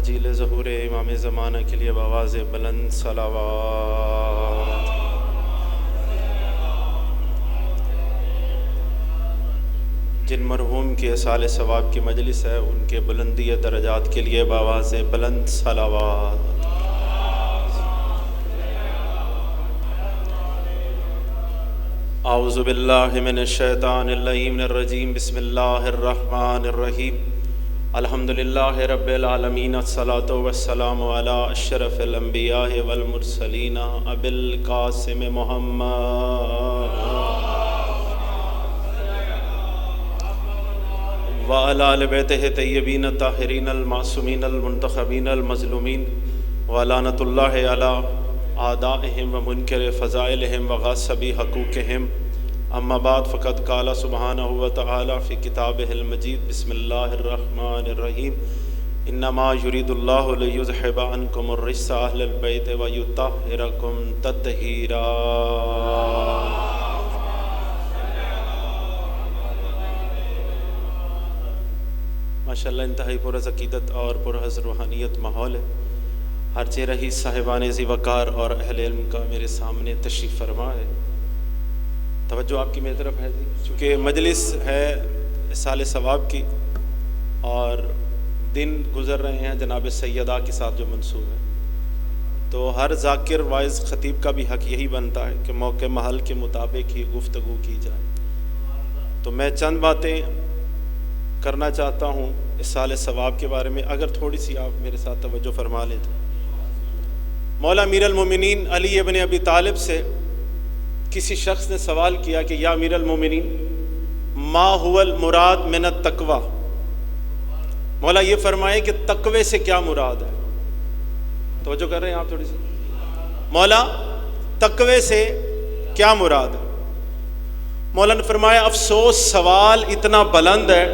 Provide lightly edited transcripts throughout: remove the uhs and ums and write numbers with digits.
تاجیل ظہور امام زمانہ کے لیے بآواز بلند صلوات۔ جن مرحوم کی اصال ثواب کی مجلس ہے ان کے بلندی درجات کے لیے بآواز بلند صلوات۔ اعوذ باللہ من الشیطان اللعین الرجیم، بسم اللہ الرحمن الرحیم، الحمدللہ رب العالمین، الصلاۃ والسلام علی اشرف الانبیاء والمرسلین ابی القاسم محمد وعلی آل بیتہ طیبین الطاہرین المعصومین المنتخبین المظلومین، ولعنۃ اللہ علی اعدائہم ومنکر فضائلہم وغاصبی حقوقہم۔ اما بعد فقد قال سبحانہ وتعالی فی کتابہ المجید، بسم اللہ الرحمن الرحیم، انما یرید اللہ لیذھب عنکم الرجس اہل البیت ویطہرکم تطہیرا۔ ماشاءاللہ انتہائی پرز عقیدت اور پرز روحانیت ماحول ہے۔ ہر چہرہ ہی صاحبان ذی وقار اور اہل علم کا میرے سامنے تشریف فرما ہے۔ توجہ آپ کی میری طرف ہے جی، چونکہ مجلس ہے اصال ثواب کی اور دن گزر رہے ہیں جناب سیدہ کے ساتھ جو منسوب ہے، تو ہر ذاکر واعظ خطیب کا بھی حق یہی بنتا ہے کہ موقع محل کے مطابق ہی گفتگو کی جائے۔ تو میں چند باتیں کرنا چاہتا ہوں اصال ثواب کے بارے میں، اگر تھوڑی سی آپ میرے ساتھ توجہ فرما لیں تو۔ مولا امیر المومنین علی ابن ابی طالب سے کسی شخص نے سوال کیا کہ یا امیر المومنین ما هو المراد من التقوی، مولا یہ فرمائے کہ تقوی سے کیا مراد ہے؟ توجہ کر رہے ہیں آپ تھوڑی سی؟ مولا تقوی سے کیا مراد ہے؟ مولا نے فرمایا افسوس سوال اتنا بلند ہے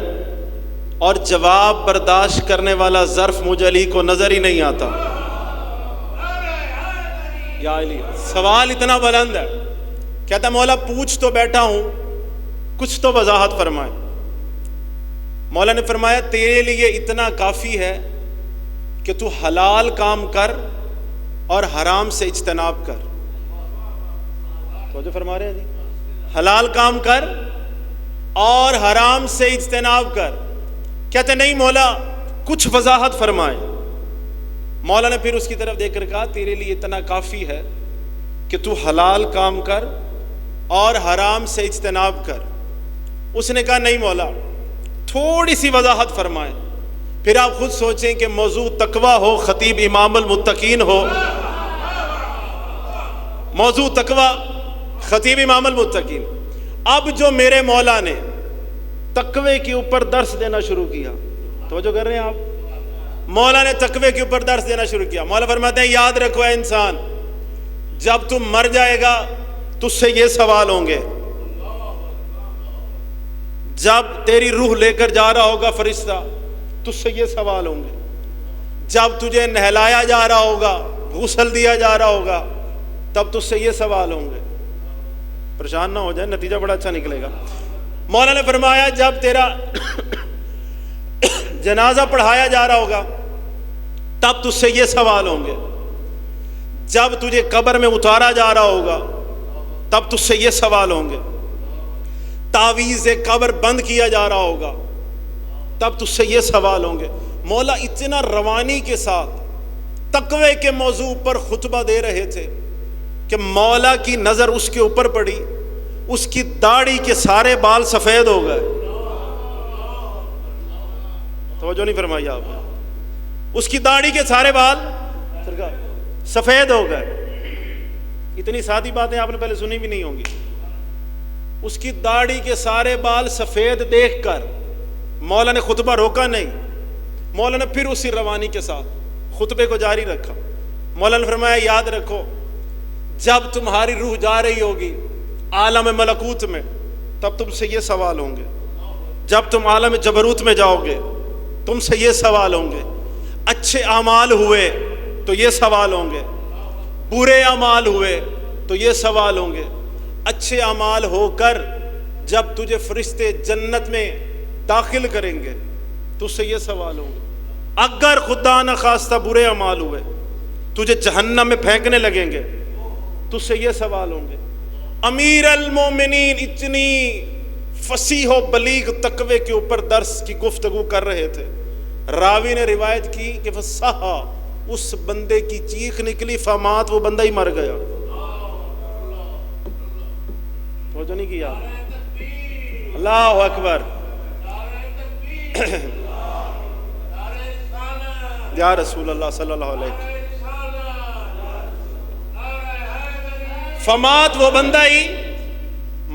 اور جواب برداشت کرنے والا ظرف مجھے علی کو نظر ہی نہیں آتا۔ یا علی سوال اتنا بلند ہے، کہتا مولا پوچھ تو بیٹھا ہوں، کچھ تو وضاحت فرمائے۔ مولا نے فرمایا تیرے لیے اتنا کافی ہے کہ تو حلال کام کر اور حرام سے اجتناب کر۔ تو جو فرما رہے ہیں جی، حلال کام کر اور حرام سے اجتناب کر۔ کہتے نہیں مولا کچھ وضاحت فرمائے۔ مولا نے پھر اس کی طرف دیکھ کر کہا تیرے لیے اتنا کافی ہے کہ تو حلال کام کر اور حرام سے اجتناب کر۔ اس نے کہا نہیں مولا تھوڑی سی وضاحت فرمائے۔ پھر آپ خود سوچیں کہ موضوع تقوی ہو، خطیب امام المتقین ہو، موضوع تقوی خطیب امام المتقین۔ اب جو میرے مولا نے تقوی کے اوپر درس دینا شروع کیا، توجہ کر رہے ہیں آپ؟ مولا نے تقوی کے اوپر درس دینا شروع کیا۔ مولا فرماتے ہیں یاد رکھو اے انسان، جب تم مر جائے گا تجھ سے یہ سوال ہوں گے۔ جب تیری روح لے کر جا رہا ہوگا فرشتہ، تجھ سے یہ سوال ہوں گے۔ جب تجھے نہلایا جا رہا ہوگا، غسل دیا جا رہا ہوگا، تب تجھ سے یہ سوال ہوں گے۔ پریشان نہ ہو جائے، نتیجہ بڑا اچھا نکلے گا۔ مولا نے فرمایا جب تیرا جنازہ پڑھایا جا رہا ہوگا تب تجھ سے یہ سوال ہوں گے۔ جب تجھے قبر میں اتارا جا رہا ہوگا تب تجھ سے یہ سوال ہوں گے۔ تعویذ قبر بند کیا جا رہا ہوگا تب تجھ سے یہ سوال ہوں گے۔ مولا اتنا روانی کے ساتھ تقوی کے موضوع پر خطبہ دے رہے تھے کہ مولا کی نظر اس کے اوپر پڑی، اس کی داڑھی کے سارے بال سفید ہو گئے۔ توجہ نہیں فرمائی آپ نے؟ اس کی داڑھی کے سارے بال سفید ہو گئے۔ اتنی سادی باتیں آپ نے پہلے سنی بھی نہیں ہوں گی۔ اس کی داڑھی کے سارے بال سفید دیکھ کر مولا نے خطبہ روکا نہیں، مولا نے پھر اسی روانی کے ساتھ خطبے کو جاری رکھا۔ مولا نے فرمایا یاد رکھو جب تمہاری روح جا رہی ہوگی عالم ملکوت میں تب تم سے یہ سوال ہوں گے۔ جب تم عالم جبروت میں جاؤ گے تم سے یہ سوال ہوں گے۔ اچھے اعمال ہوئے تو یہ سوال ہوں گے، برے اعمال ہوئے تو یہ سوال ہوں گے۔ اچھے اعمال ہو کر جب تجھے فرشتے جنت میں داخل کریں گے تو اس سے یہ سوال ہوں گے، اگر خدا نہ خواستہ برے اعمال ہوئے تجھے جہنم میں پھینکنے لگیں گے، تجھ سے یہ سوال ہوں گے۔ امیر المومنین اتنی فصیح و بلیغ تقوی کے اوپر درس کی گفتگو کر رہے تھے، راوی نے روایت کی کہ فصحا، اس بندے کی چیخ نکلی، فمات، وہ بندہ ہی مر گیا۔ توجہ نہیں کیا؟ اللہ اکبر، یا رسول اللہ صلی اللہ علیہ وسلم، فمات، وہ بندہ ہی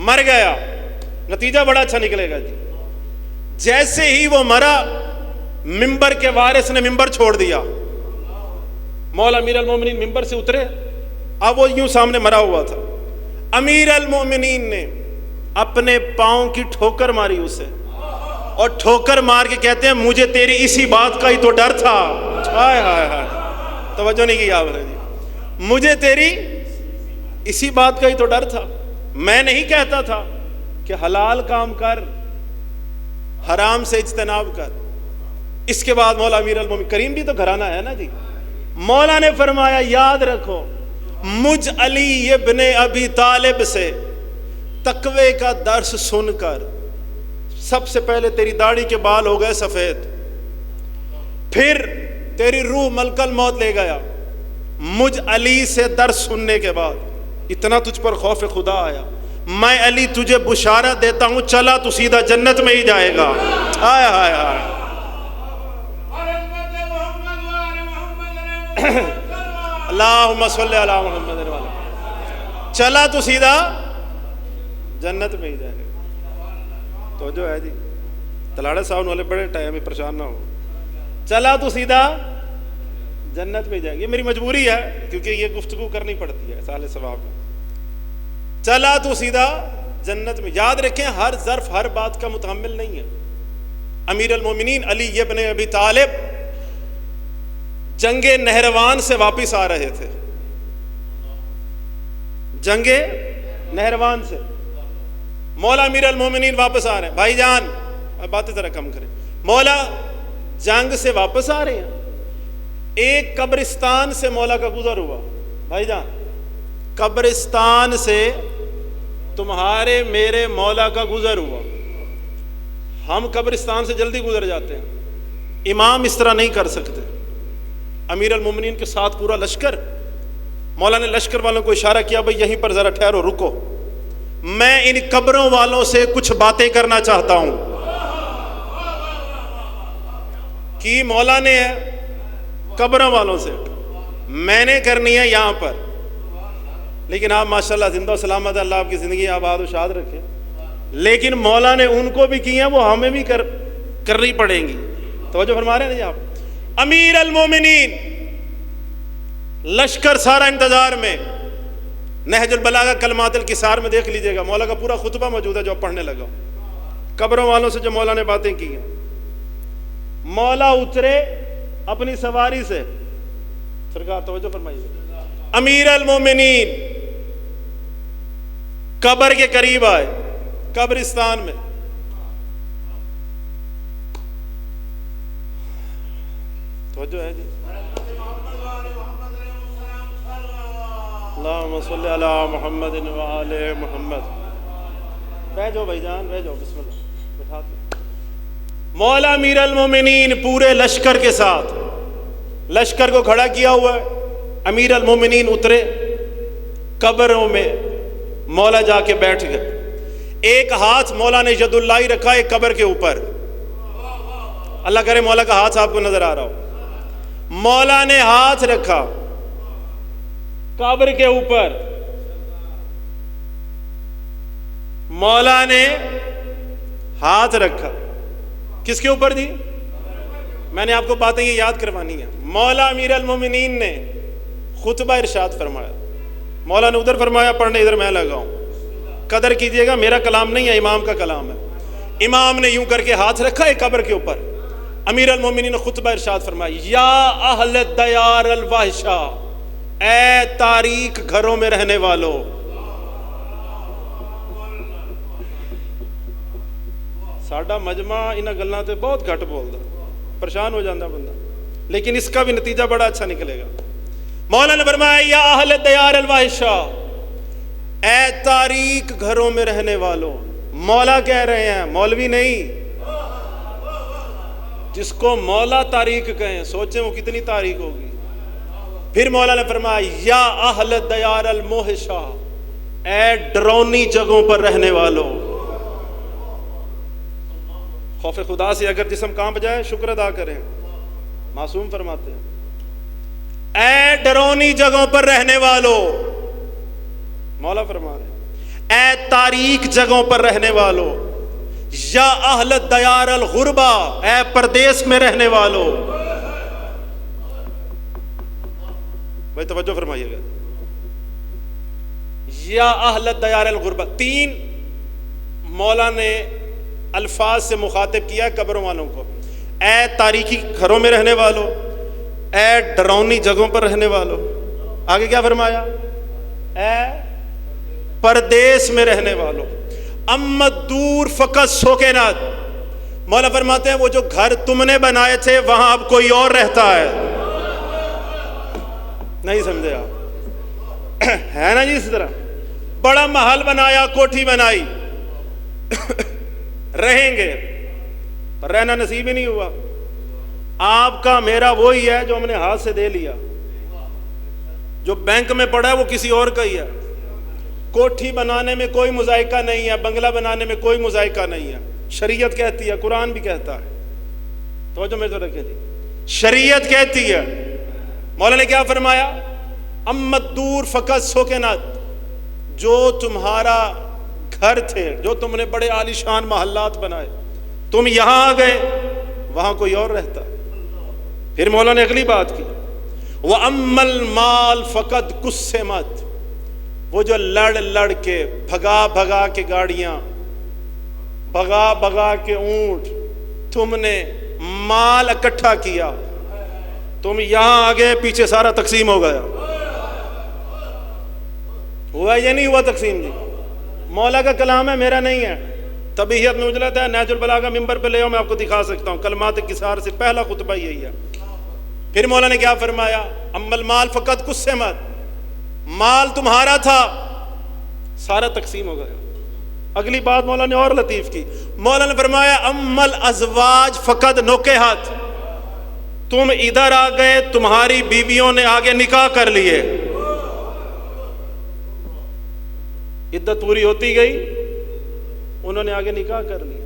مر گیا۔ نتیجہ بڑا اچھا نکلے گا جی۔ جیسے ہی وہ مرا، ممبر کے وارث نے ممبر چھوڑ دیا، مولا امیر المومنین ممبر سے اترے، اب وہ یوں سامنے مرا ہوا تھا۔ امیر المومنین نے اپنے پاؤں کی ٹھوکر ماری اسے، اور ٹھوکر مار کے کہتے ہیں مجھے تیری اسی بات کا ہی تو ڈر تھا۔ ہائے ہائے ہائے، توجہ نہیں کی آپ نے جی؟ مجھے تیری اسی بات کا ہی تو ڈر تھا، میں نہیں کہتا تھا کہ حلال کام کر، حرام سے اجتناب کر۔ اس کے بعد مولا امیر المومنین، کریم بھی تو گھرانہ ہے نا جی، مولا نے فرمایا یاد رکھو مجھ علی ابن ابی طالب سے تقوی کا درس سن کر سب سے پہلے تیری داڑھی کے بال ہو گئے سفید، پھر تیری روح ملک الموت لے گیا۔ مجھ علی سے درس سننے کے بعد اتنا تجھ پر خوف خدا آیا، میں علی تجھے بشارت دیتا ہوں، چلا تو سیدھا جنت میں ہی جائے گا۔ ہائے ہائے ہائے، اللہم صلی علی محمد، چلا تو سیدھا جنت میں ہی جائے گا۔ تو جو ہے جی، تلاڑے صاحب والے بڑے ٹائم میں پریشان نہ ہو، چلا تو سیدھا جنت میں جائے گا۔ یہ میری مجبوری ہے کیونکہ یہ گفتگو کرنی پڑتی ہے سال ثواب میں۔ چلا تو سیدھا جنت میں، یاد رکھیں ہر ظرف ہر بات کا متحمل نہیں ہے۔ امیر المومنین علی ابن ابی طالب جنگ نہروان سے واپس آ رہے تھے، جنگ نہروان سے مولا امیر المومنین واپس آ رہے ہیں۔ بھائی جان اب باتیں ذرا کم کریں، مولا جنگ سے واپس آ رہے ہیں، ایک قبرستان سے مولا کا گزر ہوا۔ بھائی جان قبرستان سے تمہارے میرے مولا کا گزر ہوا، ہم قبرستان سے جلدی گزر جاتے ہیں، امام اس طرح نہیں کر سکتے۔ امیر المومنین کے ساتھ پورا لشکر، مولا نے لشکر والوں کو اشارہ کیا بھئی یہیں پر ذرا ٹھہرو، رکو، میں ان قبروں والوں سے کچھ باتیں کرنا چاہتا ہوں۔ کی مولا نے قبروں والوں سے، میں نے کرنی ہے یہاں پر، لیکن آپ ماشاءاللہ زندہ و سلامت، اللہ آپ کی زندگی آباد و شاد رکھے، لیکن مولا نے ان کو بھی کی ہیں، وہ ہمیں بھی کرنی پڑیں گی۔ توجہ فرما رہے ہیں جی آپ؟ امیر المومنین لشکر سارا انتظار میں، نہج البلاغہ کلمات الکسار میں دیکھ لیجئے گا، مولا کا پورا خطبہ موجود ہے جو پڑھنے لگا ہوں، قبروں والوں سے جو مولا نے باتیں کی ہیں۔ مولا اترے اپنی سواری سے، سرکار توجہ فرمائیے، امیر المومنین قبر کے قریب آئے، قبرستان میں، توجہ ہے جی، اللہم صلی علی محمد وآل محمد۔ بیٹھ جاؤ بھائی جان، بیٹھ جاؤ، بسم اللہ، بٹھا دو۔ مولا امیر المومنین پورے لشکر کے ساتھ، لشکر کو کھڑا کیا ہوا ہے، امیر المومنین اترے قبروں میں، مولا جا کے بیٹھ گئے، ایک ہاتھ مولا نے ید اللہ رکھا ایک قبر کے اوپر، اللہ کرے مولا کا ہاتھ آپ کو نظر آ رہا ہو، مولا نے ہاتھ رکھا قبر کے اوپر، مولا نے ہاتھ رکھا کس کے اوپر جی؟ میں نے آپ کو باتیں یہ یاد کروانی ہے۔ مولا امیر المومنین نے خطبہ ارشاد فرمایا، مولا نے ادھر فرمایا پڑھنے، ادھر میں لگاؤں، قدر کیجئے گا، میرا کلام نہیں ہے، امام کا کلام ہے۔ امام نے یوں کر کے ہاتھ رکھا ایک قبر کے اوپر، امیر المومنین نے خطبہ ارشاد فرمایا، یا اہل دیار الوحشہ، اے تاریک گھروں میں رہنے والوں، ساڈا مجمع انہاں گلاں تے بہت گھٹ بولدا، پریشان ہو جاندہ بندہ۔ لیکن اس کا بھی نتیجہ بڑا اچھا نکلے گا. مولا نے فرمایا یا اہل دیار الواحشہ، اے تاریک گھروں میں رہنے والوں. مولا کہہ رہے ہیں، مولوی نہیں. جس کو مولا تاریک کہیں سوچیں وہ کتنی تاریک ہوگی. پھر مولا نے فرمایا یا اہل دیار الموحشہ، اے ڈرونی جگہوں پر رہنے والوں. خوف خدا سے اگر جسم کانپ جائے شکر ادا کریں. معصوم فرماتے ہیں اے ڈرونی جگہوں پر رہنے والوں. مولا فرما رہے ہیں اے تاریک جگہوں پر رہنے والوں. یا اہل دیار الغربہ، اے پردیس میں رہنے والوں. بھائی توجہ فرمائیے گا. یا اہل دیار الغربہ، 3 مولا نے الفاظ سے مخاطب کیا قبروں والوں کو. اے تاریکی گھروں میں رہنے والوں، اے ڈرونی جگہوں پر رہنے والوں. آگے کیا فرمایا؟ اے پردیس میں رہنے والوں. امت دور فقط سوکنات، مولا فرماتے ہیں وہ جو گھر تم نے بنائے تھے وہاں اب کوئی اور رہتا ہے. نہیں سمجھے آپ؟ ہے نا جی. اس طرح بڑا محل بنایا، کوٹھی بنائی، رہیں گے پر رہنا نصیب ہی نہیں ہوا. آپ کا میرا وہی ہے جو ہم نے ہاتھ سے دے لیا. جو بینک میں پڑا ہے وہ کسی اور کا ہی ہے. کوٹھی بنانے میں کوئی مذائقہ نہیں ہے، بنگلہ بنانے میں کوئی مذائقہ نہیں ہے. شریعت کہتی ہے، قرآن بھی کہتا ہے. توجہ میرے تو رکھیں جی، شریعت کہتی ہے. مولا نے کیا فرمایا؟ امت دور فقط سوکنات، جو تمہارا گھر تھے، جو تم نے بڑے عالیشان محلات بنائے، تم یہاں آ گئے وہاں کوئی اور رہتا. پھر مولا نے اگلی بات کی وَأَمَّا الْمَالْ فَقَدْ قُسِّمَتْ، وہ جو لڑ کے بھگا کے گاڑیاں، بھگا کے اونٹ، تم نے مال اکٹھا کیا، تم یہاں آ گئے، پیچھے سارا تقسیم ہو گیا. ہوا یہ نہیں ہوا تقسیم جی؟ مولا کا کلام ہے، میرا نہیں ہے. طبیعت میں اجلت ہے، نہج البلاغہ ممبر پہ لے آؤ، میں آپ کو دکھا سکتا ہوں. کلمات کسار سے پہلا خطبہ یہی ہے. پھر مولا نے کیا فرمایا؟ اما المال فقط قسمت، مال تمہارا تھا سارا تقسیم ہو گیا. اگلی بات مولا نے اور لطیف کی. مولا نے فرمایا اما الازواج فقط نکحت، تم ادھر آ گئے، تمہاری بیویوں نے آگے نکاح کر لیے. عدت پوری ہوتی گئی، انہوں نے آگے نکاح کر لی.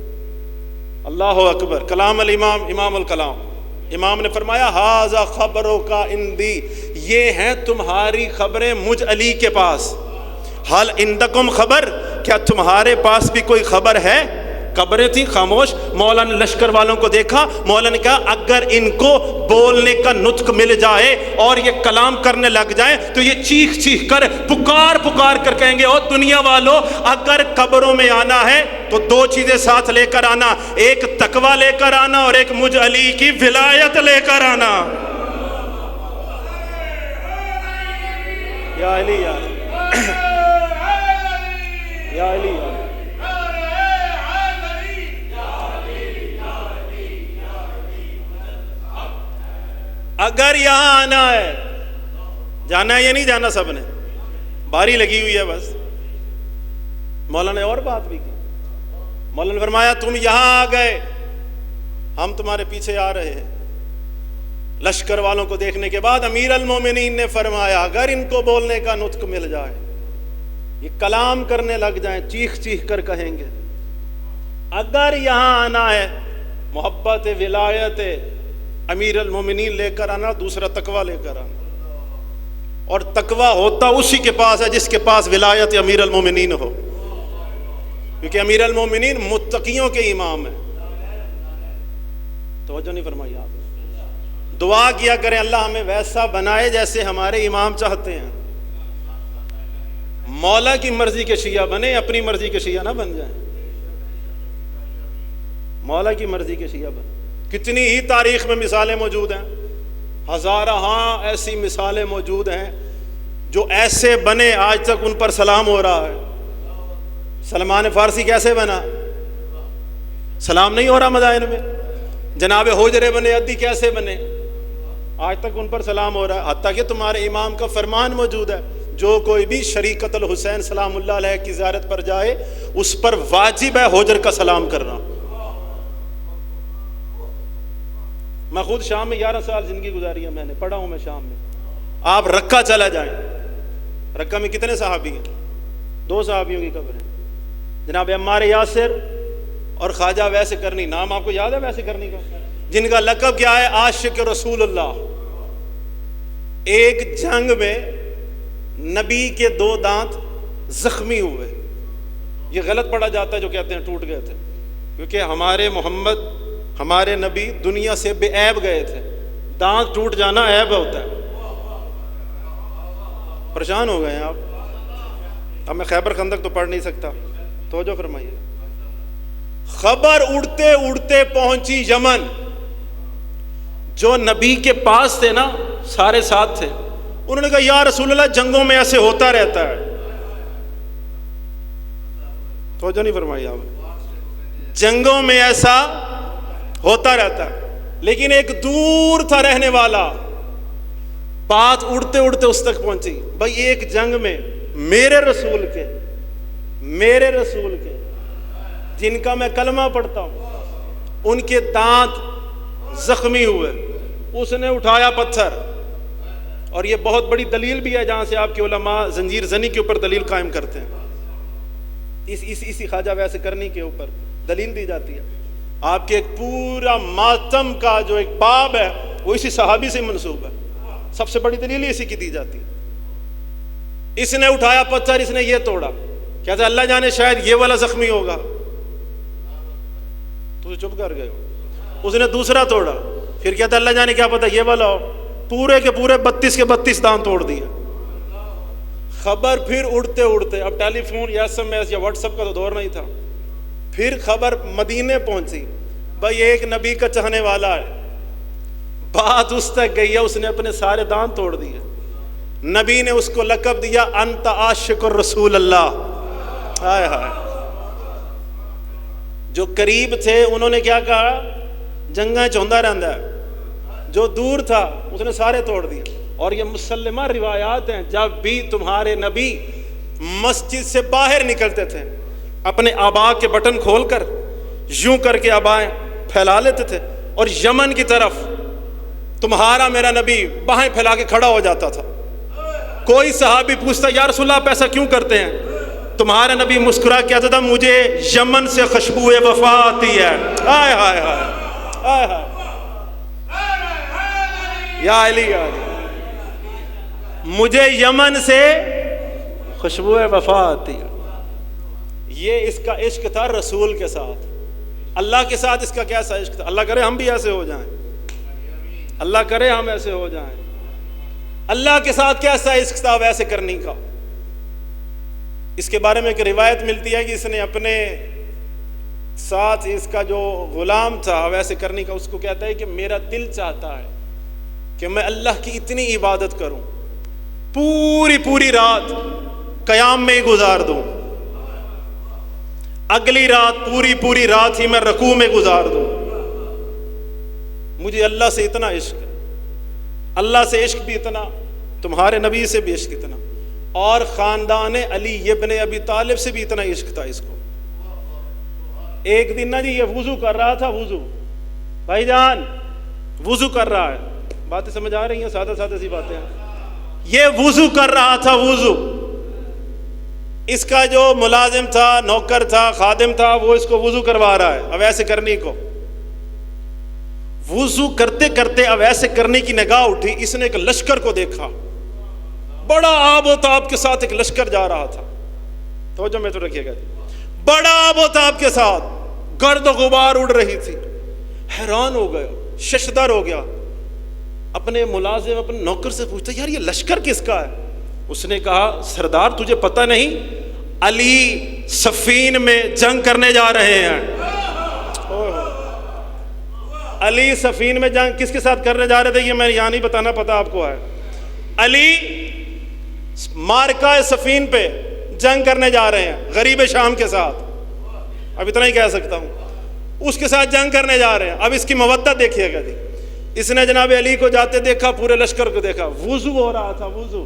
اللہ اکبر. کلام الامام، امام الکلام، امام نے فرمایا ھذا خبروں کا اندی، یہ ہیں تمہاری خبریں مجھ علی کے پاس. حل عندکم خبر، کیا تمہارے پاس بھی کوئی خبر ہے؟ قبریں تھیں خاموش. مولا نے لشکر والوں کو دیکھا، مولا نے کہا اگر ان کو بولنے کا نطق مل جائے اور یہ کلام کرنے لگ جائیں تو یہ چیخ کر پکار کر کہیں گے او دنیا والوں، اگر قبروں میں آنا ہے تو 2 چیزیں ساتھ لے کر آنا، ایک تقوی لے کر آنا اور ایک مجھ علی کی ولایت لے کر آنا. یا علی یا علی. اگر یہاں آنا ہے، جانا ہے یا نہیں جانا، سب نے باری لگی ہوئی ہے بس. مولا نے اور بات بھی کی. مولا نے فرمایا تم یہاں آ گئے، ہم تمہارے پیچھے آ رہے ہیں. لشکر والوں کو دیکھنے کے بعد امیر المومنین نے فرمایا اگر ان کو بولنے کا نطق مل جائے، یہ کلام کرنے لگ جائیں، چیخ کر کہیں گے اگر یہاں آنا ہے محبت ولایت امیر المومنین لے کر آنا، دوسرا تقوی لے کر آنا. اور تقوی ہوتا اسی کے پاس ہے جس کے پاس ولایت امیر المومنین ہو، کیونکہ امیر المومنین متقیوں کے امام ہیں. توجہ نہیں فرمائی آپ؟ دعا کیا کریں اللہ ہمیں ویسا بنائے جیسے ہمارے امام چاہتے ہیں. مولا کی مرضی کے شیعہ بنے، اپنی مرضی کے شیعہ نہ بن جائیں. مولا کی مرضی کے شیعہ بنے. کتنی ہی تاریخ میں مثالیں موجود ہیں، ہزارہ ایسی مثالیں موجود ہیں جو ایسے بنے آج تک ان پر سلام ہو رہا ہے. سلمان فارسی کیسے بنا؟ سلام نہیں ہو رہا مدائن میں. جناب حجر بن عدی کیسے بنے؟ آج تک ان پر سلام ہو رہا ہے، حتیٰ کہ تمہارے امام کا فرمان موجود ہے، جو کوئی بھی شریکت الحسین سلام اللہ علیہ کی زیارت پر جائے اس پر واجب ہے حجر کا سلام کرنا۔ میں خود شام میں 11 سال زندگی گزاری ہے، میں نے پڑھا ہوں میں شام میں۔ آپ رکہ چلا جائیں، رکہ میں کتنے صحابی ہیں؟ 2 صحابیوں کی قبر ہے، جناب عمار یاسر اور خواجہ ویس کرنی، نام آپ کو یاد ہے ویس کرنی کا، جن کا لقب کیا ہے؟ عاشق رسول اللہ۔ ایک جنگ میں نبی کے 2 دانت زخمی ہوئے، یہ غلط پڑھا جاتا ہے جو کہتے ہیں ٹوٹ گئے تھے، کیونکہ ہمارے محمد ہمارے نبی دنیا سے بے عیب گئے تھے، دانت ٹوٹ جانا عیب ہوتا ہے۔ پریشان ہو گئے ہیں آپ؟ اب میں خیبر خندق تو پڑھ نہیں سکتا، توجہ فرمائیے۔ خبر اڑتے اڑتے پہنچی یمن، جو نبی کے پاس تھے نا سارے ساتھ تھے، انہوں نے کہا یا رسول اللہ جنگوں میں ایسے ہوتا رہتا ہے۔ توجہ نہیں فرمائی آپ؟ جنگوں میں ایسا ہوتا رہتا ہے، لیکن ایک دور تھا رہنے والا، بات اڑتے اڑتے اس تک پہنچی، بھائی ایک جنگ میں میرے رسول کے جن کا میں کلمہ پڑھتا ہوں ان کے دانت زخمی ہوئے، اس نے اٹھایا پتھر، اور یہ بہت بڑی دلیل بھی ہے جہاں سے آپ کے علماء زنجیر زنی کے اوپر دلیل قائم کرتے ہیں، اسی خواجہ ویسے کرنی کے اوپر دلیل دی جاتی ہے۔ آپ کے ایک پورا ماتم کا جو ایک باب ہے وہ اسی صحابی سے منسوب ہے، سب سے بڑی دلیل اسی کی دی جاتی ہے۔ اس نے اٹھایا پتھر، اس نے یہ توڑا، کہتا ہے اللہ جانے شاید یہ والا زخمی ہوگا، تو چپ کر گئے ہو۔ اس نے دوسرا توڑا، پھر کہتا ہے اللہ جانے کیا پتہ یہ والا ہو، پورے کے پورے 32 کے 32 دانت توڑ دیے۔ خبر پھر اڑتے اڑتے، اب ٹیلی فون یا SMS یا واٹس ایپ کا تو دور نہیں تھا، پھر خبر مدینے پہنچی، بھائی ایک نبی کا چاہنے والا ہے، بات اس تک گئی ہے، اس نے اپنے سارے دانت توڑ دیے، نبی نے اس کو لقب دیا انت عاشق الرسول اللہ۔ ہائے ہائے، جو قریب تھے انہوں نے کیا کہا؟ جنگیں چوندا رہندا ہے، جو دور تھا اس نے سارے توڑ دیے۔ اور یہ مسلمہ روایات ہیں، جب بھی تمہارے نبی مسجد سے باہر نکلتے تھے اپنے آبا کے بٹن کھول کر یوں کر کے آبائیں پھیلا لیتے تھے، اور یمن کی طرف تمہارا میرا نبی باہیں پھیلا کے کھڑا ہو جاتا تھا۔ کوئی صحابی پوچھتا یا رسول اللہ آپ ایسا کیوں کرتے ہیں؟ تمہارا نبی مسکرا کے کہتا تھا مجھے یمن سے خوشبو وفا آتی ہے۔ ہائے ہائے ہائے ہائے ہائے، یا علی یا علی، مجھے یمن سے خوشبو وفا آتی ہے۔ یہ اس کا عشق تھا رسول کے ساتھ، اللہ کے ساتھ اس کا کیسا عشق تھا؟ اللہ کرے ہم بھی ایسے ہو جائیں، اللہ کرے ہم ایسے ہو جائیں۔ اللہ کے ساتھ کیسا عشق تھا ویسے کرنی کا؟ اس کے بارے میں ایک روایت ملتی ہے کہ اس نے اپنے ساتھ اس کا جو غلام تھا ویسے کرنی کا، اس کو کہتا ہے کہ میرا دل چاہتا ہے کہ میں اللہ کی اتنی عبادت کروں، پوری رات قیام میں ہی گزار دوں، اگلی رات پوری رات ہی میں رکوع میں گزار دوں، مجھے اللہ سے اتنا عشق ہے، اللہ سے عشق بھی اتنا، تمہارے نبی سے بھی عشق اتنا، اور خاندان علی ابن ابی طالب سے بھی اتنا عشق تھا اس کو۔ ایک دن نا جی یہ وضو کر رہا تھا، وضو بھائی جان وضو کر رہا ہے، باتیں سمجھ آ رہی ہیں؟ سادہ سی باتیں ہیں۔ یہ وضو کر رہا تھا، وضو، اس کا جو ملازم تھا، نوکر تھا، خادم تھا، وہ اس کو وضو کروا رہا ہے اب ایسے کرنی کو۔ وضو کرتے کرتے اب ایسے کرنے کی نگاہ اٹھی، اس نے ایک لشکر کو دیکھا، بڑا آب و تاب کے ساتھ ایک لشکر جا رہا تھا، توجہ میں تو رکھیے گا، بڑا آب و تاب کے ساتھ گرد و غبار اڑ رہی تھی، حیران ہو گیا، ششدر ہو گیا، اپنے ملازم اپنے نوکر سے پوچھتا یار یہ لشکر کس کا ہے؟ اس نے کہا سردار تجھے پتہ نہیں، علی صفین میں جنگ کرنے جا رہے ہیں۔ علی صفین میں جنگ کس کے ساتھ کرنے جا رہے تھے یہ میں یہاں نہیں بتانا، پتہ آپ کو ہے۔ علی مارکہ صفین پہ جنگ کرنے جا رہے ہیں غریب شام کے ساتھ، اب اتنا ہی کہہ سکتا ہوں، اس کے ساتھ جنگ کرنے جا رہے ہیں۔ اب اس کی مودت دیکھیے گا جی، اس نے جناب علی کو جاتے دیکھا، پورے لشکر کو دیکھا، وضو ہو رہا تھا، وضو.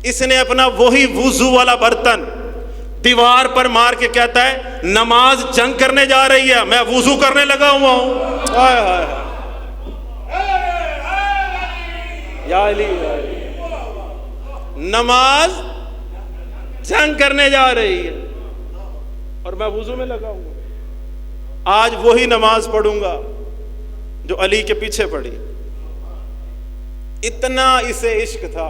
اس نے اپنا وہی وضو والا برتن دیوار پر مار کے کہتا ہے نماز جنگ کرنے جا رہی ہے، میں وضو کرنے لگا ہوا ہوں. ہائے ہائے یا علی، نماز جنگ کرنے جا رہی ہے اور میں وضو میں لگا ہوں. آج وہی نماز پڑھوں گا جو علی کے پیچھے پڑھی. اتنا اسے عشق تھا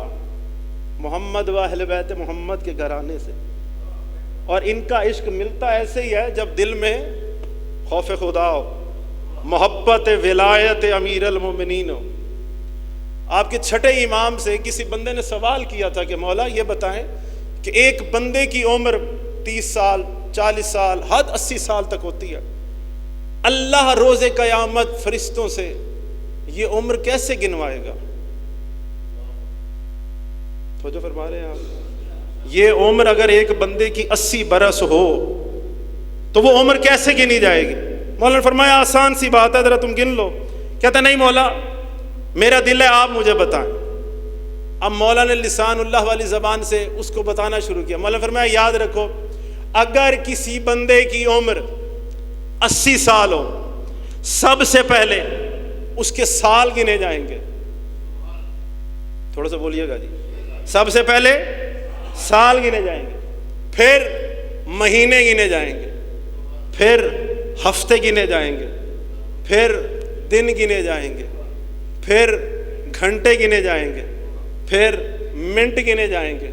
محمد و اہل بیت محمد کے گھرانے سے. اور ان کا عشق ملتا ایسے ہی ہے جب دل میں خوف خدا ہو، محبت ولایت امیر المومنین ہو. آپ کے چھٹے امام سے کسی بندے نے سوال کیا تھا کہ مولا یہ بتائیں کہ ایک بندے کی عمر 30 سال 40 سال حد 80 سال تک ہوتی ہے، اللہ روز قیامت فرشتوں سے یہ عمر کیسے گنوائے گا؟ تو جو فرما رہے ہیں آپ، یہ عمر اگر ایک بندے کی 80 برس ہو تو وہ عمر کیسے گنی جائے گی؟ مولا نے فرمایا آسان سی بات ہے، ذرا تم گن لو. کہتا نہیں مولا میرا دل ہے آپ مجھے بتائیں. اب مولا نے لسان اللہ والی زبان سے اس کو بتانا شروع کیا. مولا نے فرمایا یاد رکھو، اگر کسی بندے کی عمر 80 سال ہو، سب سے پہلے اس کے سال گنے جائیں گے. تھوڑا سا بولیے گا جی. سب سے پہلے سال گنے جائیں گے، پھر مہینے گنے جائیں گے، پھر ہفتے گنے جائیں گے، پھر دن گنے جائیں گے، پھر گھنٹے گنے جائیں گے، پھر منٹ گنے جائیں گے.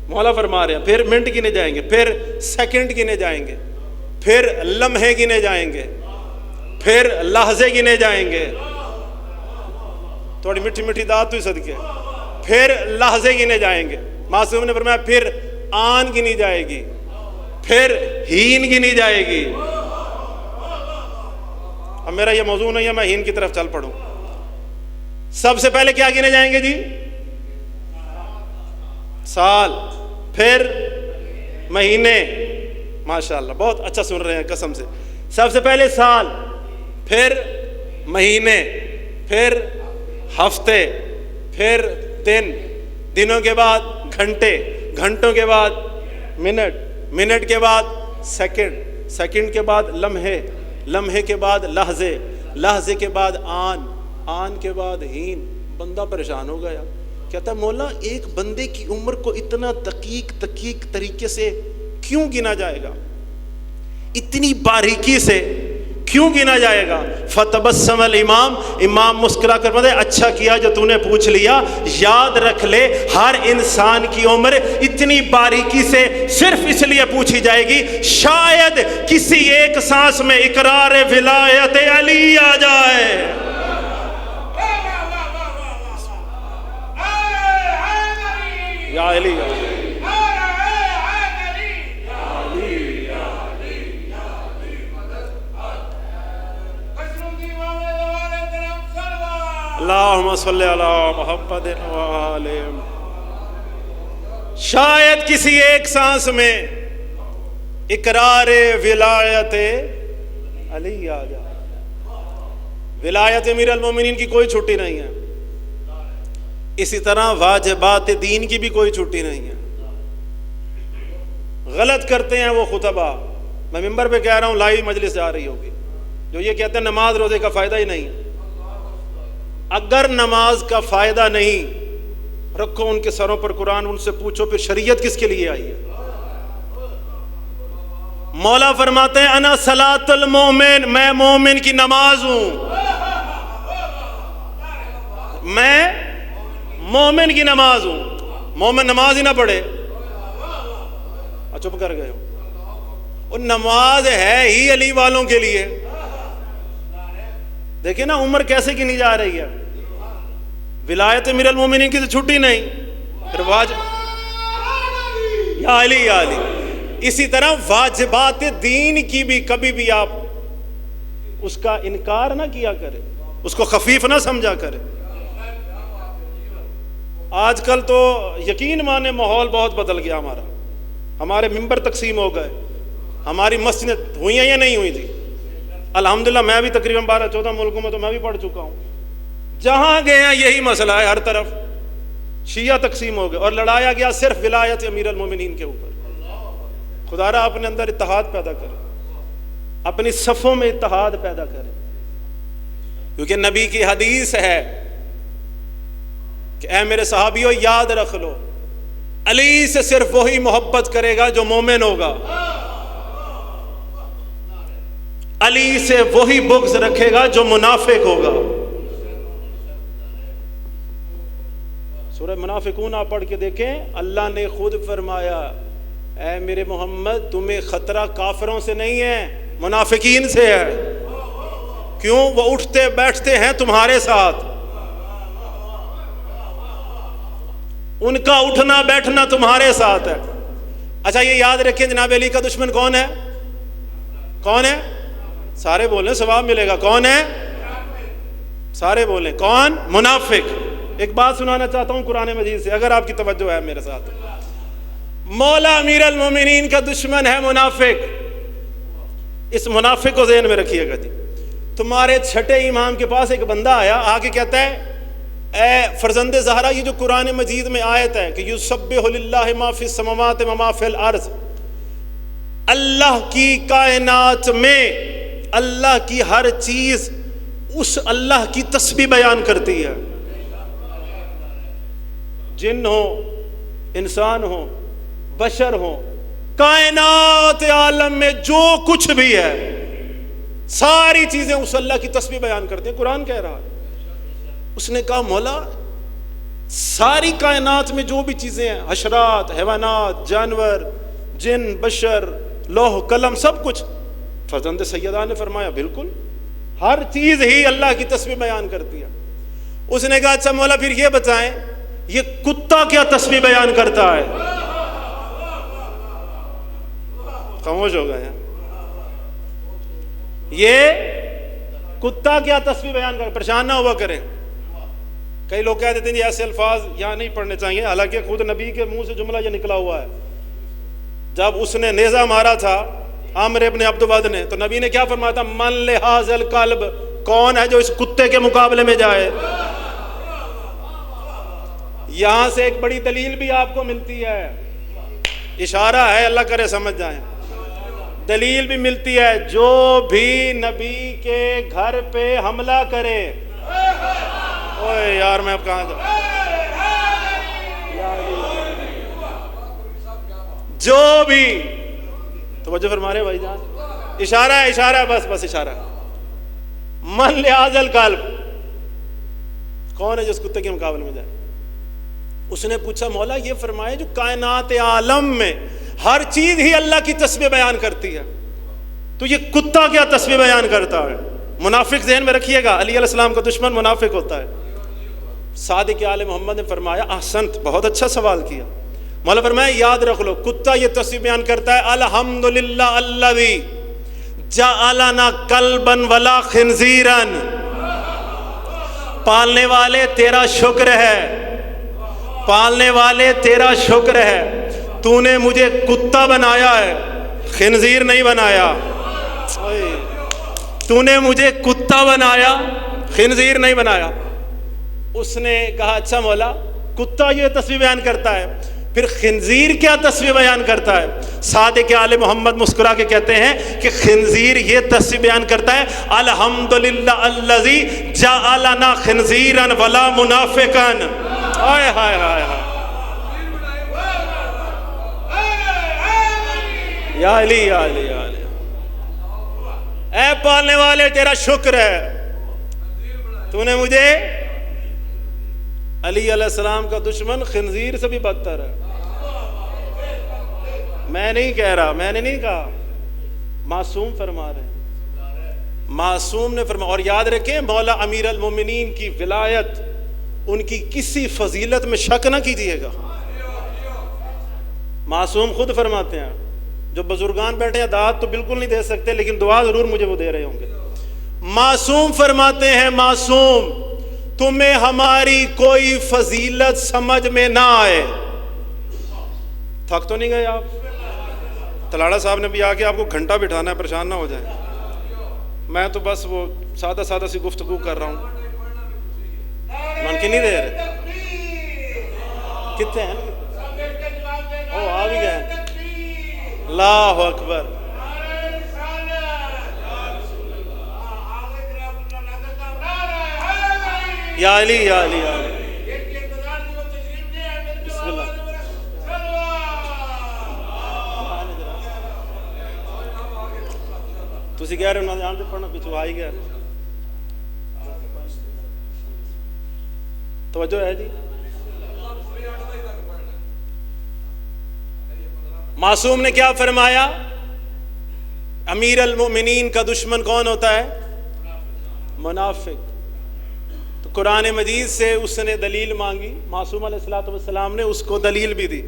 مولا فرما رہے ہیں پھر منٹ گنے جائیں گے، پھر سیکنڈ گنے جائیں گے، پھر لمحے گنے جائیں گے، پھر لحظے گنے جائیں گے. تھوڑی میٹھی میٹھی دعات تو صدقے. پھر لحظے گنے جائیں گے. معصوم نے فرمایا پھر آن گنی جائے گی، پھر ہین گنی جائے گی. اب میرا یہ موضوع نہیں ہے میں ہین کی طرف چل پڑوں. سب سے پہلے کیا گنے جائیں گے جی؟ سال، پھر مہینے. ماشاءاللہ بہت اچھا سن رہے ہیں قسم سے. سب سے پہلے سال، پھر مہینے، پھر ہفتے، پھر دن، دنوں کے بعد گھنٹے، گھنٹوں کے بعد منٹ، منٹ کے بعد سیکنڈ، سیکنڈ کے بعد لمحے، لمحے کے بعد لحظے، لحظے کے بعد آن، آن کے بعد ہین. بندہ پریشان ہو گیا. کہتا ہے مولا ایک بندے کی عمر کو اتنا دقیق طریقے سے کیوں گنا جائے گا؟ اتنی باریکی سے کیوں گنا جائے گا؟ فتبسم الامام، امام مسکرا کر بولے اچھا کیا جو تو نے پوچھ لیا. یاد رکھ لے ہر انسان کی عمر اتنی باریکی سے صرف اس لیے پوچھی جائے گی شاید کسی ایک سانس میں اقرار ولایت علی آ جائے. یا علی اللہم صلی علی محمد وآلہ. شاید کسی ایک سانس میں اقرار ولایت علی آ جائے. ولایت امیر المومنین کی کوئی چھٹی نہیں ہے. اسی طرح واجبات دین کی بھی کوئی چھٹی نہیں ہے. غلط کرتے ہیں وہ خطبہ. میں ممبر پہ کہہ رہا ہوں لائیو مجلس جا رہی ہوگی جو یہ کہتے ہیں نماز روزے کا فائدہ ہی نہیں. اگر نماز کا فائدہ نہیں رکھو ان کے سروں پر قرآن، ان سے پوچھو پھر شریعت کس کے لیے آئی ہے؟ مولا فرماتے ہیں انا صلاۃ المومن، میں مومن کی نماز ہوں. میں مومن کی نماز ہوں. مومن نماز ہی نہ پڑھے چپ کر گئے ہو. وہ نماز ہے ہی علی والوں کے لیے. دیکھیں نا عمر کیسے گنی جا رہی ہے. ولایت امیر المومنین کی تو چھٹی نہیں، پھر یا علی یا علی. اسی طرح واجبات دین کی بھی کبھی بھی آپ اس کا انکار نہ کیا کرے، اس کو خفیف نہ سمجھا کرے. آج کل تو یقین مانے ماحول بہت بدل گیا ہمارا. ہمارے ممبر تقسیم ہو گئے، ہماری مسجد ہوئی ہیں یا نہیں ہوئی تھی. الحمدللہ میں بھی تقریباً 12-14 ملکوں میں تو میں بھی پڑھ چکا ہوں. جہاں گئے ہیں یہی مسئلہ ہے، ہر طرف شیعہ تقسیم ہو گئے اور لڑایا گیا صرف ولایت امیر المومنین کے اوپر۔ خدا را اپنے اندر اتحاد پیدا کرے، اپنی صفوں میں اتحاد پیدا کرے، کیونکہ نبی کی حدیث ہے کہ اے میرے صحابیوں یاد رکھ لو، علی سے صرف وہی محبت کرے گا جو مومن ہوگا، علی سے وہی بغض رکھے گا جو منافق ہوگا۔ سورہ منافقون آپ پڑھ کے دیکھیں، اللہ نے خود فرمایا اے میرے محمد تمہیں خطرہ کافروں سے نہیں ہے، منافقین سے ہے۔ کیوں؟ وہ اٹھتے بیٹھتے ہیں تمہارے ساتھ، ان کا اٹھنا بیٹھنا تمہارے ساتھ ہے۔ اچھا یہ یاد رکھیں جناب علی کا دشمن کون ہے؟ کون ہے؟ سارے بولیں ثواب ملے گا۔ کون ہے؟ سارے بولیں کون؟ منافق۔ ایک بات سنانا چاہتا ہوں قرآن مجید سے، اگر آپ کی توجہ ہے میرے ساتھ۔ مولا امیر المومنین کا دشمن ہے منافق۔ اس منافق کو ذہن میں رکھیے گا جی۔ تمہارے چھٹے امام کے پاس ایک بندہ آیا، آ کے کہتا ہے اے فرزند زہرا، یہ جو قرآن مجید میں آیت ہے کہ یسبح للہ ما فی السماوات و ما فی الارض، اللہ کی کائنات میں اللہ کی ہر چیز اس اللہ کی تسبیح بیان کرتی ہے، جن ہو، انسان ہو، بشر ہو، کائنات عالم میں جو کچھ بھی ہے ساری چیزیں اس اللہ کی تسبیح بیان کرتے ہیں، قرآن کہہ رہا ہے۔ اس نے کہا مولا ساری کائنات میں جو بھی چیزیں ہیں، حشرات، حیوانات، جانور، جن، بشر، لوح قلم، سب کچھ؟ فرزند سیدہ نے فرمایا بالکل، ہر چیز ہی اللہ کی تسبیح بیان کرتی ہے۔ اس نے کہا اچھا مولا پھر یہ بتائیں یہ کتا کیا تسبیح بیان کرتا ہے؟ خاموش ہو گئے ہیں۔ یہ کتا کیا تسبیح بیان کرتا ہے؟ پریشان نہ ہوا کریں۔ کئی لوگ کہہ دیتے ہیں یہ ایسے الفاظ یہاں نہیں پڑھنے چاہیے، حالانکہ خود نبی کے منہ سے جملہ یہ نکلا ہوا ہے۔ جب اس نے نیزہ مارا تھا عامر ابن عبد ود نے، تو نبی نے کیا فرمایا تھا؟ من لحاظ القلب، کون ہے جو اس کتے کے مقابلے میں جائے؟ یہاں سے ایک بڑی دلیل بھی آپ کو ملتی ہے، اشارہ ہے، اللہ کرے سمجھ جائیں۔ دلیل بھی ملتی ہے، جو بھی نبی کے گھر پہ حملہ کرے، اوے یار میں اب کہاں جاؤں، جو بھی، توجہ فرما رہے بھائی جان، اشارہ ہے، اشارہ ہے، بس اشارہ ہے۔ من لحاظ القلب، کون ہے جو اس کتے کے مقابلے میں جائے؟ اس نے پوچھا مولا یہ فرمائے جو کائنات عالم میں ہر چیز ہی اللہ کی تسبیح بیان کرتی ہے، تو یہ کتا کیا تسبیح بیان کرتا ہے؟ منافق ذہن میں رکھیے گا، علی علیہ السلام کا دشمن منافق ہوتا ہے۔ صادق آل محمد نے فرمایا احسنت، بہت اچھا سوال کیا۔ مولا فرمایا یاد رکھ لو کتا یہ تسبیح بیان کرتا ہے الحمدللہ الذی جعلنا کلبا ولا خنزیرا، پالنے والے تیرا شکر ہے، پالنے والے تیرا شکر ہے، تو نے مجھے کتا بنایا ہے، خنزیر نہیں بنایا، تو نے مجھے کتا بنایا، خنزیر نہیں بنایا۔ اس نے کہا اچھا مولا کتا یہ تسبیح بیان کرتا ہے، پھر خنزیر کیا تسبیح بیان کرتا ہے؟ صادق آل محمد مسکرا کے کہتے ہیں کہ خنزیر یہ تسبیح بیان کرتا ہے الحمدللہ الذی جعلنا خنزیرا ولا منافقا۔ ہائے ہائے ہائے ہائے، یا علی یا علی یا علی، اے پالنے والے تیرا شکر ہے، تو نے مجھے، علی علیہ السلام کا دشمن خنزیر سے بھی بدتر ہے۔ میں نہیں کہہ رہا، میں نے نہیں کہا، معصوم فرما رہے ہیں، معصوم نے فرمایا۔ اور یاد رکھیں مولا امیر المومنین کی ولایت، ان کی کسی فضیلت میں شک نہ کیجیے گا۔ معصوم خود فرماتے ہیں، جو بزرگان بیٹھے ہیں دعات تو بالکل نہیں دے سکتے لیکن دعا ضرور مجھے وہ دے رہے ہوں گے۔ معصوم فرماتے ہیں، معصوم تمہیں ہماری کوئی فضیلت سمجھ میں نہ آئے۔ تھک تو نہیں گئے آپ؟ تلاڑا صاحب نے بھی آ کے آپ کو گھنٹہ بٹھانا ہے، پریشان نہ ہو جائیں۔ میں تو بس وہ سادہ سی گفتگو کر رہا ہوں۔ من کی نہیں دے رہے کتنے ہیں او آ بھی گئے اللہ اکبر یا علی یا علی یا علی بسم اللہ تسی کہہ رہے ہو نہ جان سے پڑھنا پیچھو آئی گیا توجہ ہے جی معصوم نے کیا فرمایا امیر المؤمنین کا دشمن کون ہوتا ہے منافق تو قرآن مجید سے اس نے دلیل مانگی معصوم علیہ السلام نے اس کو دلیل بھی دی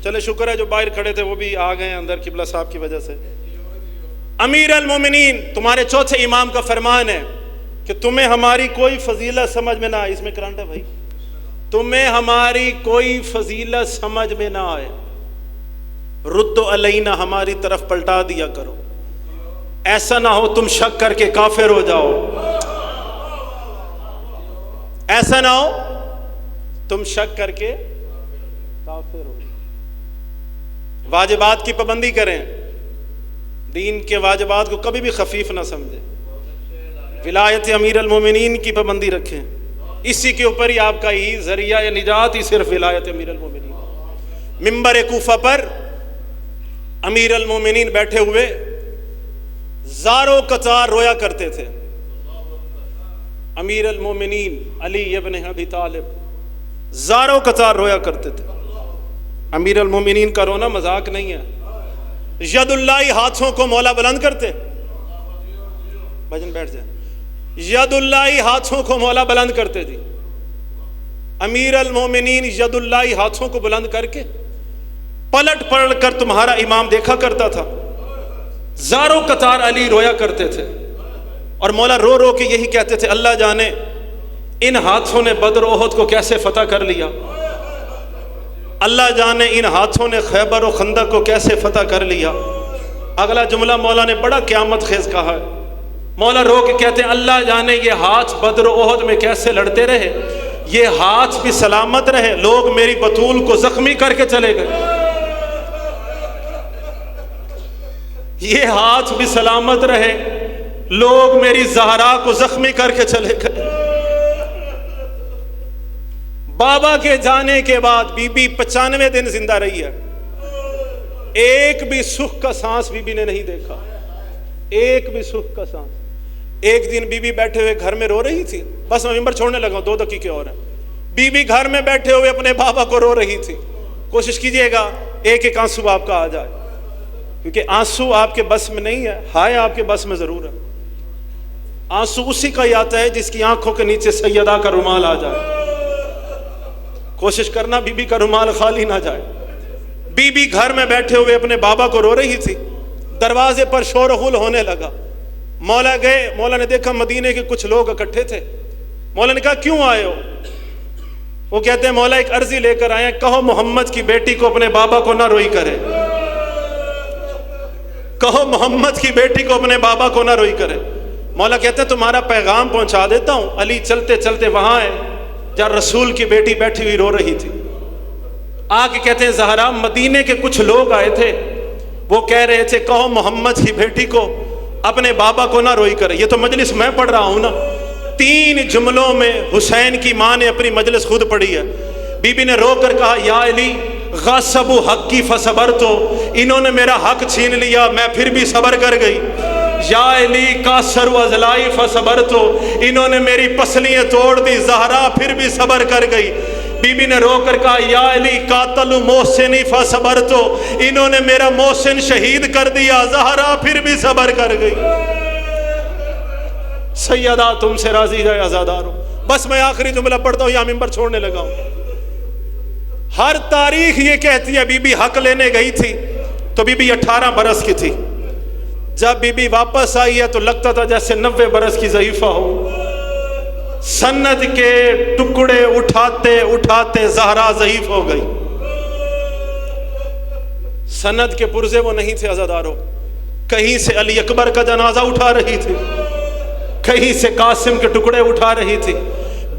چلے شکر ہے جو باہر کھڑے تھے وہ بھی آ گئے اندر قبلہ صاحب کی وجہ سے امیر المؤمنین تمہارے چوتھے امام کا فرمان ہے کہ تمہیں ہماری کوئی فضیلت سمجھ میں نہ آئے اس میں کرنٹ ہے بھائی تمہیں ہماری کوئی فضیلت سمجھ میں نہ آئے رد علینا ہماری طرف پلٹا دیا کرو ایسا نہ ہو تم شک کر کے کافر ہو جاؤ ایسا نہ ہو تم شک کر کے کافر ہو واجبات کی پابندی کریں دین کے واجبات کو کبھی بھی خفیف نہ سمجھیں ولایت امیر المومنین کی پابندی رکھیں اسی کے اوپر ہی آپ کا ہی ذریعہ یا نجات ہی صرف ولایت امیر المومنین منبر کوفہ پر امیر المومنین بیٹھے ہوئے زاروں قطار رویا کرتے تھے امیر المومنین علی ابن ابی طالب زاروں قطار رویا کرتے تھے امیر المومنین کا رونا مذاق نہیں ہے ید اللہ ہاتھوں کو مولا بلند کرتے بھجن بیٹھ جائیں ید اللہ ہاتھوں کو مولا بلند کرتے جی امیر المومنین ید اللہ ہاتھوں کو بلند کر کے پلٹ پڑھ کر تمہارا امام دیکھا کرتا تھا زاروں قطار علی رویا کرتے تھے اور مولا رو رو کے یہی کہتے تھے اللہ جانے ان ہاتھوں نے بدر و احد کو کیسے فتح کر لیا اللہ جانے ان ہاتھوں نے خیبر و خندق کو کیسے فتح کر لیا اگلا جملہ مولا نے بڑا قیامت خیز کہا ہے مولا رو کے کہتے ہیں اللہ جانے یہ ہاتھ بدر و احد میں کیسے لڑتے رہے یہ ہاتھ بھی سلامت رہے لوگ میری بطول کو زخمی کر کے چلے گئے یہ ہاتھ بھی سلامت رہے لوگ میری زہرا کو زخمی کر کے چلے گئے بابا کے جانے کے بعد بی بی 95 دن زندہ رہی ہے ایک بھی سکھ کا سانس بی بی نے نہیں دیکھا ایک بھی سکھ کا سانس ایک دن بی بی بیٹھے ہوئے گھر میں رو رہی تھی بس میں ممبر چھوڑنے لگا ہوں 2 دقیقے اور ہیں بی بی گھر میں بیٹھے ہوئے اپنے بابا کو رو رہی تھی کوشش کیجئے گا ایک ایک آنسو آپ کا آ جائے کیونکہ آنسو آپ کے بس میں نہیں ہے ہائے آپ کے بس میں ضرور ہے آنسو اسی کا ہی آتا ہے جس کی آنکھوں کے نیچے سیدہ کا رومال آ جائے کوشش کرنا بی بی کا رومال خالی نہ جائے بی بی گھر میں بیٹھے ہوئے اپنے بابا کو رو رہی تھی دروازے پر شور و غل ہونے لگا مولا گئے مولا نے دیکھا مدینے کے کچھ لوگ اکٹھے تھے مولا نے کہا کیوں آئے ہو وہ کہتے ہیں مولا ایک عرضی لے کر آئے ہیں کہو محمد کی بیٹی کو اپنے بابا کو نہ روئی کرے کہو محمد کی بیٹی کو اپنے بابا کو نہ روئی کرے مولا کہتے ہیں تمہارا پیغام پہنچا دیتا ہوں علی چلتے چلتے وہاں ہے جہاں رسول کی بیٹی بیٹھی ہوئی رو رہی تھی آ کے کہتے ہیں زہرا مدینے کے کچھ لوگ آئے تھے وہ کہہ رہے تھے کہو محمد کی بیٹی کو اپنے بابا کو نہ روئی کرے یہ تو مجلس میں پڑھ رہا ہوں نا 3 جملوں میں حسین کی ماں نے اپنی مجلس خود پڑھی ہے بی بی نے رو کر کہا یا علی غصبوا حقی فصبرتو انہوں نے میرا حق چھین لیا میں پھر بھی صبر کر گئی یا علی کاسروا ازلائی فصبرتو انہوں نے میری پسلیاں توڑ دی زہرا پھر بھی صبر کر گئی بی بی نے رو کر کہا یا علی قاتلوا محسنی فصبرتو انہوں نے میرا محسن شہید کر دیا زہرا پھر بھی صبر کر گئی سیدہ تم سے راضی ہے عزادارو بس میں آخری جملہ پڑھتا ہوں یا ممبر چھوڑنے لگا ہوں ہر تاریخ یہ کہتی ہے بی بی حق لینے گئی تھی تو بی بی 18 برس کی تھی جب بی بی واپس آئی ہے تو لگتا تھا جیسے 90 برس کی ضعیفہ ہو سند کے ٹکڑے اٹھاتے اٹھاتے زہرا ضعیف ہو گئی سند کے پرزے وہ نہیں تھے عزادارو کہیں سے علی اکبر کا جنازہ اٹھا رہی تھی کہیں سے قاسم کے ٹکڑے اٹھا رہی تھی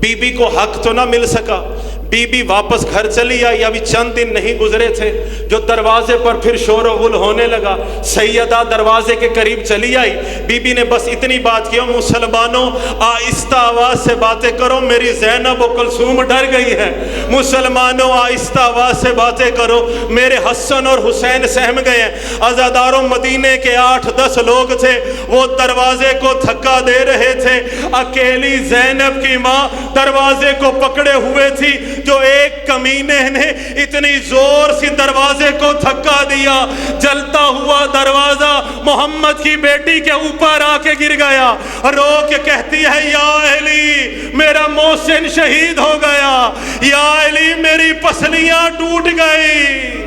بی بی کو حق تو نہ مل سکا، بی بی واپس گھر چلی آئی، ابھی چند دن نہیں گزرے تھے جو دروازے پر پھر شور و غل ہونے لگا۔ سیدہ دروازے کے قریب چلی آئی، بی بی نے بس اتنی بات کی، مسلمانوں آہستہ آواز سے باتیں کرو، میری زینب و کلثوم ڈر گئی ہے، مسلمانوں آہستہ آواز سے باتیں کرو، میرے حسن اور حسین سہم گئے ہیں۔ عزاداروں مدینے کے 8-10 لوگ تھے، وہ دروازے کو دھکا دے رہے تھے، اکیلی زینب کی ماں دروازے کو پکڑے ہوئے تھی، جو ایک کمینے نے اتنی زور سے دروازے کو دھکا دیا، جلتا ہوا دروازہ محمد کی بیٹی کے اوپر آ کے گر گیا، رو کے کہتی ہے یا علی میرا محسن شہید ہو گیا، یا علی میری پسلیاں ٹوٹ گئی۔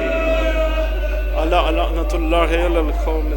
لعنت اللہ علی القوم